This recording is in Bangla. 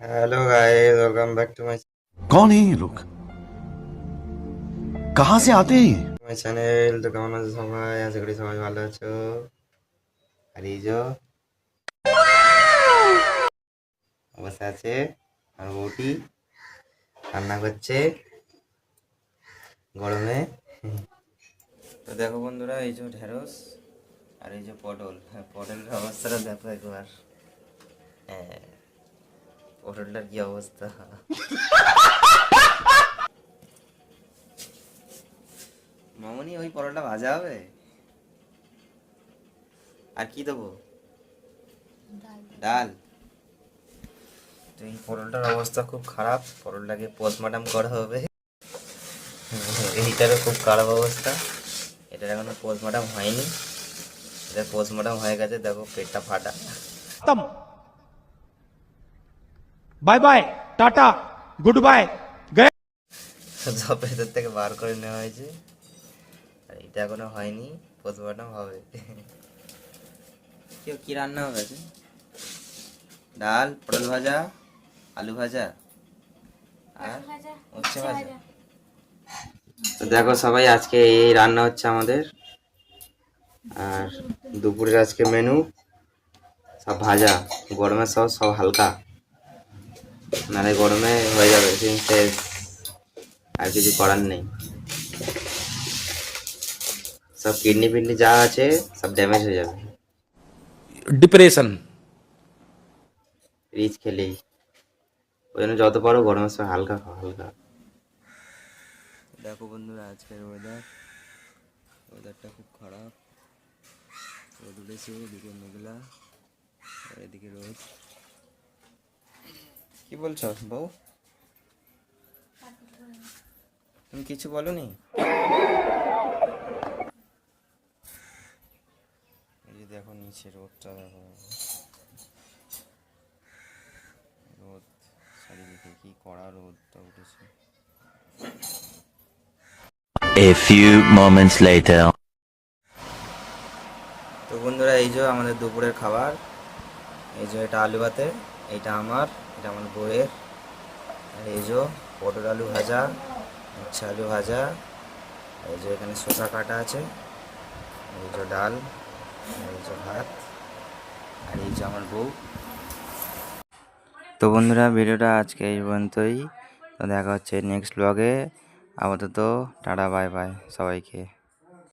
Hello guys, welcome back to कौन है ये लोग? कहाँ से आते हैं ये? My channel. তো কেমন আছো সবাই? আশা করি সবাই ভালো আছো। আর এই যে অবস্থা আছে আর বউটি রান্না করছে গরমে। তো দেখো বন্ধুরা, এই যে ঢেঁড়স আর এই যে পটল। হ্যাঁ, পটলের অবস্থাটা দেখো একবার। হ্যাঁ, পটলটার কি অবস্থা! মামনি, ওই পটলটা ভাজা হবে? আর কি দেবো? ডাল। তো এই পটলটার অবস্থা খুব খারাপ, পটলটাকে পোস্টমর্টম করা হবে। এইটারও খুব খারাপ অবস্থা, এটার এখনো পোস্টমর্টম হয়নি। এটা পোস্টমর্টম হয়ে গেছে, দেখো পেটটা ফাটা। खत्म। Bye bye, tata, goodbye, गए। সব ভেতর থেকে বার করে নেওয়া হয়েছে, আর এটা এখনো হয়নি, পোস্টমর্টম হবে। কেউ কি রান্না হবে আজকে? ডাল, পটল ভাজা, আলু ভাজা আর উচ্ছে ভাজা। তো দেখো সবাই, আজকে এই রান্না হচ্ছে আমাদের। আর দুপুরের আজকে মেনু সব ভাজা, গরমের সব সব হালকা, নাহলে গরমে হয়ে যাবে শেষ, আর কিছু করার নেই। সব কিডনি ফিডনি যা আছে সব ড্যামেজ হয়ে যাবে डिप्रेशन। রিচ খেলেই। ওই জন্য যত পারো গরমের সময় হালকা খাও, হালকা। দেখো বন্ধুরা, আজকের ওয়েদারটা খুব খারাপ। রোদ উঠেছে, এদিকে মেঘলা আর এদিকে রোদ। কি বলছো বউ? তুমি কিছু বলনি? এই যে দেখো নিচে রোদটা, দেখো রোদ, চারিদিকে কি কড়া রোদটা উঠেছে। A few moments later. তো বন্ধুরা, এই যে আমাদের দুপুরের খাবার। এই যে এটা আলু ভাতে, এটা আমার, এটা আমার বউয়ের। আর এই যে পটল আলু ভাজা, উচ্ছে আলু ভাজা, এই যে এখানে শসা কাটা আছে, এই যে ডাল, এই যে ভাত, আর এই যে আমার বউ। তো বন্ধুরা, ভিডিওটা আজকে এই পর্যন্তই। তো দেখা হচ্ছে নেক্সট ব্লগে। আপাতত টাটা, বাই বাই সবাইকে।